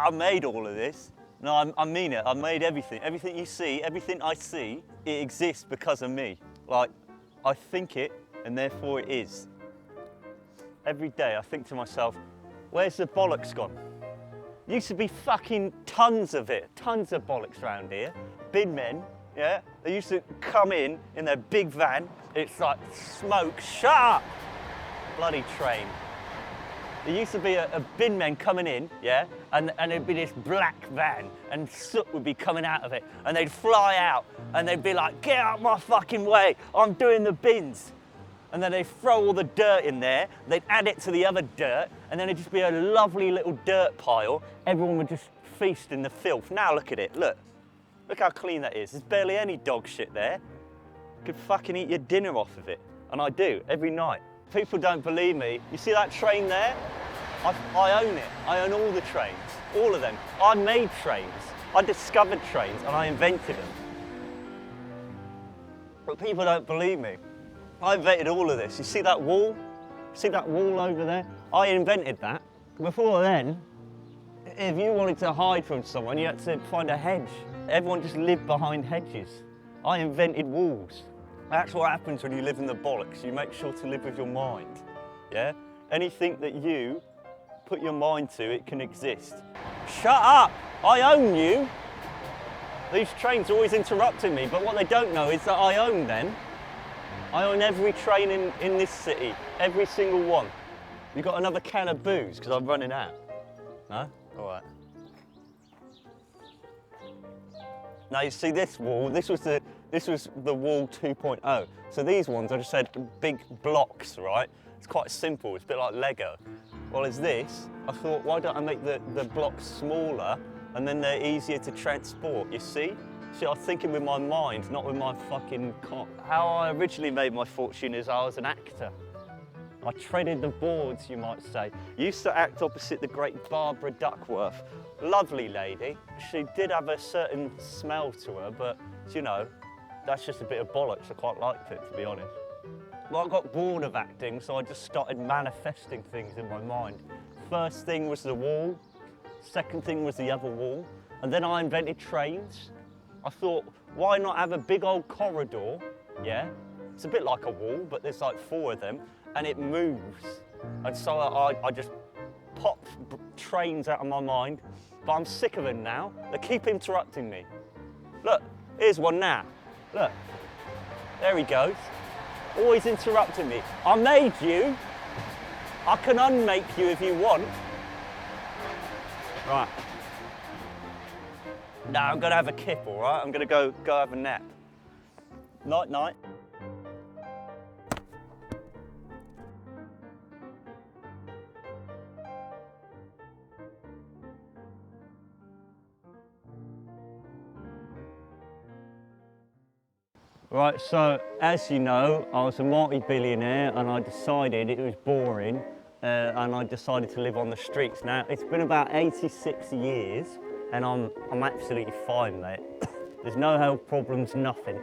I made all of this. No, I mean it. I made everything. Everything you see, everything I see, it exists because of me. Like, I think it, and therefore it is. Every day I think to myself, where's the bollocks gone? Used to be fucking tons of it, tons of bollocks around here. Bin men, yeah? They used to come in their big van. It's like smoke, shut up! Bloody train. There used to be a bin men coming in, yeah? And it'd be this black van and soot would be coming out of it. And they'd fly out and they'd be like, get out my fucking way, I'm doing the bins. And then they'd throw all the dirt in there, they'd add it to the other dirt, and then it'd just be a lovely little dirt pile. Everyone would just feast in the filth. Now look at it, look. Look how clean that is. There's barely any dog shit there. You could fucking eat your dinner off of it. And I do, every night. People don't believe me. You see that train there? I own it. I own all the trains, all of them. I made trains. I discovered trains and I invented them. But people don't believe me. I invented all of this. You see that wall? See that wall over there? I invented that. Before then, if you wanted to hide from someone, you had to find a hedge. Everyone just lived behind hedges. I invented walls. That's what happens when you live in the bollocks. You make sure to live with your mind, yeah? Anything that you put your mind to, it can exist. Shut up! I own you! These trains are always interrupting me, but what they don't know is that I own them. I own every train in this city, every single one. You got another can of booze, because I'm running out? No? All right. Now you see this wall, this was the wall 2.0. So these ones, I just said big blocks, right? It's quite simple, it's a bit like Lego. Well, as this, I thought, why don't I make the blocks smaller and then they're easier to transport, you see? See, I was thinking with my mind, not with my fucking cock. How I originally made my fortune is I was an actor. I treaded the boards, you might say. Used to act opposite the great Barbara Duckworth. Lovely lady. She did have a certain smell to her, but, you know, that's just a bit of bollocks. I quite liked it, to be honest. Well, I got bored of acting, so I just started manifesting things in my mind. First thing was the wall. Second thing was the other wall. And then I invented trains. I thought, why not have a big old corridor, yeah? It's a bit like a wall, but there's like 4 of them, and it moves. And so I just popped trains out of my mind, but I'm sick of them now. They keep interrupting me. Look, here's one now. Look, there he goes. Always interrupting me. I made you. I can unmake you if you want. Right. Now I'm gonna have a kip, all right? I'm gonna go have a nap. Night, night. Right, so as you know, I was a multi-billionaire and I decided it was boring and I decided to live on the streets. Now, it's been about 86 years and I'm absolutely fine, mate. There's no health problems, nothing.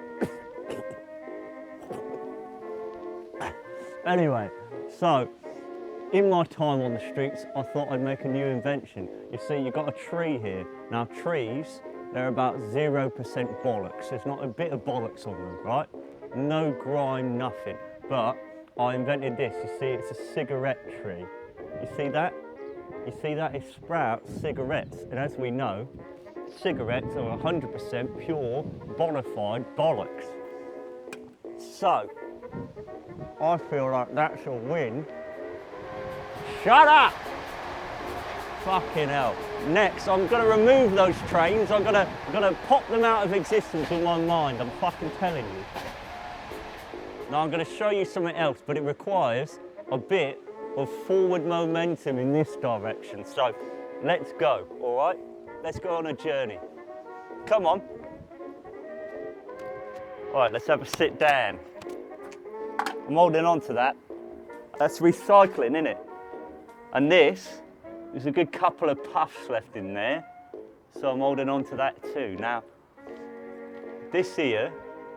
Anyway, so in my time on the streets, I thought I'd make a new invention. You see, you've got a tree here. Now, trees, they're about 0% bollocks. There's not a bit of bollocks on them, right? No grime, nothing. But I invented this. You see, it's a cigarette tree. You see that? You see that? It sprouts cigarettes. And as we know, cigarettes are 100% pure, bona fide bollocks. So, I feel like that's a win. Shut up! Fucking hell. Next, I'm gonna remove those trains. I'm gonna pop them out of existence in my mind. I'm fucking telling you. Now I'm gonna show you something else, but it requires a bit of forward momentum in this direction. So let's go, all right? Let's go on a journey. Come on. All right, let's have a sit down. I'm holding on to that. That's recycling, isn't it? And this, there's a good couple of puffs left in there, so I'm holding on to that too. Now, this here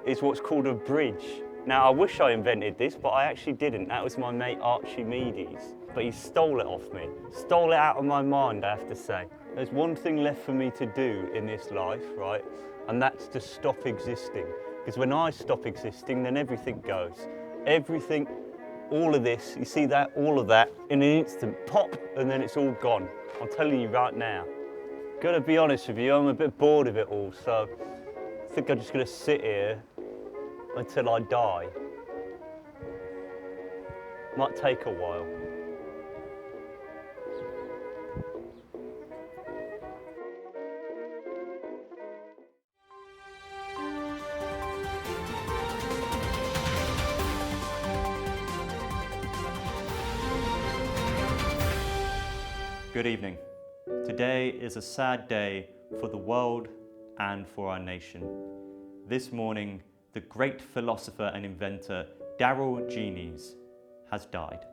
is what's called a bridge. Now, I wish I invented this, but I actually didn't. That was my mate Archimedes, but he stole it off me. Stole it out of my mind, I have to say. there's one thing left for me to do in this life, right? And that's to stop existing. Because when I stop existing, then everything goes. Everything, all of this, you see that, all of that, in an instant, pop, and then it's all gone. I'm telling you right now. Gotta be honest with you, I'm a bit bored of it all, so I think I'm just gonna sit here until I die. Might take a while. Good evening. Today is a sad day for the world and for our nation. This morning, the great philosopher and inventor Darryl Genes has died.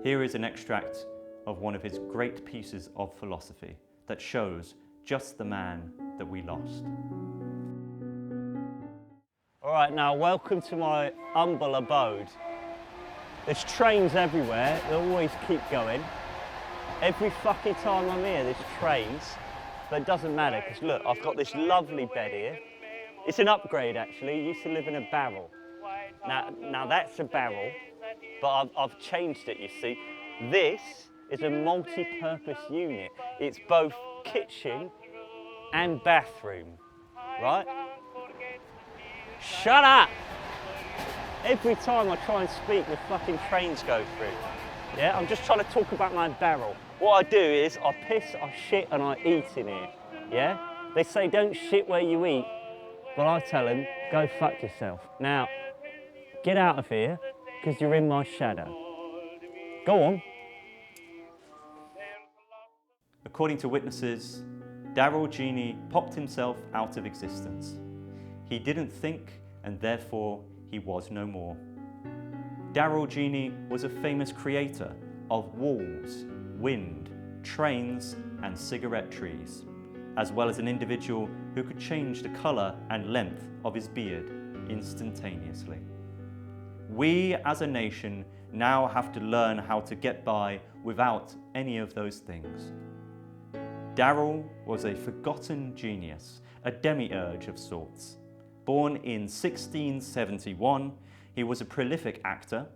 Here is an extract of one of his great pieces of philosophy that shows just the man that we lost. All right, now welcome to my humble abode. There's trains everywhere, they always keep going. Every fucking time I'm here, there's trains, but it doesn't matter, because look, I've got this lovely bed here. It's an upgrade, actually. I used to live in a barrel. Now that's a barrel, but I've changed it, you see. This is a multi-purpose unit. It's both kitchen and bathroom, right? Shut up! Every time I try and speak, the fucking trains go through. Yeah, I'm just trying to talk about my barrel. What I do is I piss, I shit, and I eat in here. Yeah? They say don't shit where you eat, but I tell them go fuck yourself. Now, get out of here, because you're in my shadow. Go on. According to witnesses, Darryl Genes popped himself out of existence. He didn't think, and therefore he was no more. Darryl Genes was a famous creator of walls, wind, trains, and cigarette trees, as well as an individual who could change the colour and length of his beard instantaneously. We as a nation now have to learn how to get by without any of those things. Darryl was a forgotten genius, a demiurge of sorts. Born in 1671, he was a prolific actor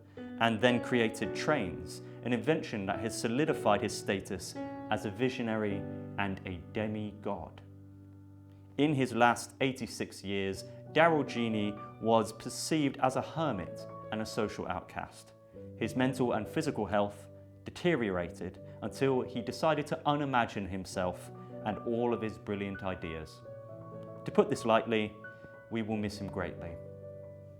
and then created trains, an invention that has solidified his status as a visionary and a demigod. In his last 86 years, Darryl Genes was perceived as a hermit and a social outcast. His mental and physical health deteriorated until he decided to unimagine himself and all of his brilliant ideas. To put this lightly, we will miss him greatly.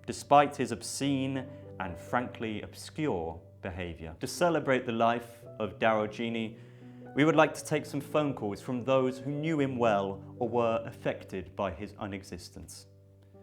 Despite his obscene and frankly obscure behaviour. To celebrate the life of Darryl Genes, we would like to take some phone calls from those who knew him well or were affected by his unexistence.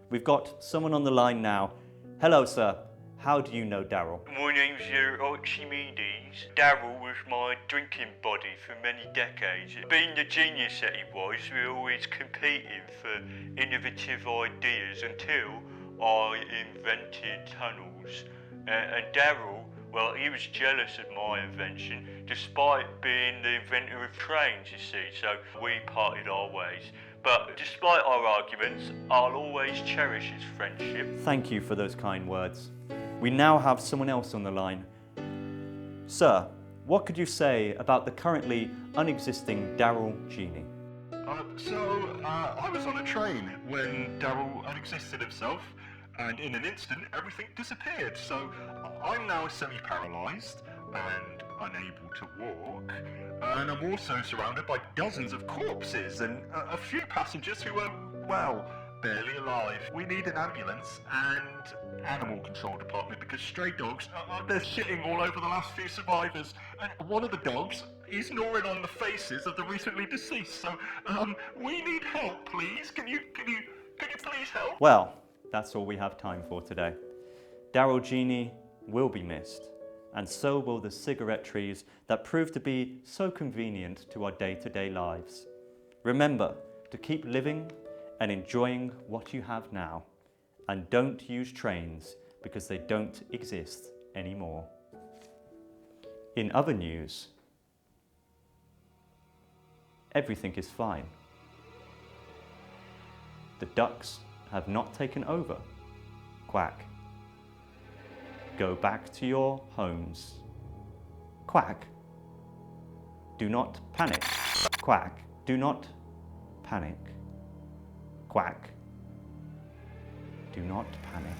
We've got someone on the line now. Hello, sir. How do you know Darryl? My name's Archimedes. Darryl was my drinking buddy for many decades. Being the genius that he was, we were always competing for innovative ideas until I invented tunnels. And Darryl, well, he was jealous of my invention, despite being the inventor of trains, you see, so we parted our ways. But despite our arguments, I'll always cherish his friendship. Thank you for those kind words. We now have someone else on the line. Sir, what could you say about the currently unexisting Darryl Genes? I was on a train when Darryl unexisted himself, and in an instant everything disappeared. So I'm now semi-paralysed and unable to walk, and I'm also surrounded by dozens of corpses and a few passengers who are, well, barely alive. We need an ambulance and animal control department because stray dogs, they're shitting all over the last few survivors, and one of the dogs is gnawing on the faces of the recently deceased. So we need help, please. Can you please help? Well, that's all we have time for today. Darryl Genes will be missed, and so will the cigarette trees that prove to be so convenient to our day-to-day lives. Remember to keep living and enjoying what you have now, and don't use trains because they don't exist anymore. In other news, Everything is fine. The ducks have not taken over. Quack. Go back to your homes. Quack. Do not panic. Quack. Do not panic. Quack. Do not panic.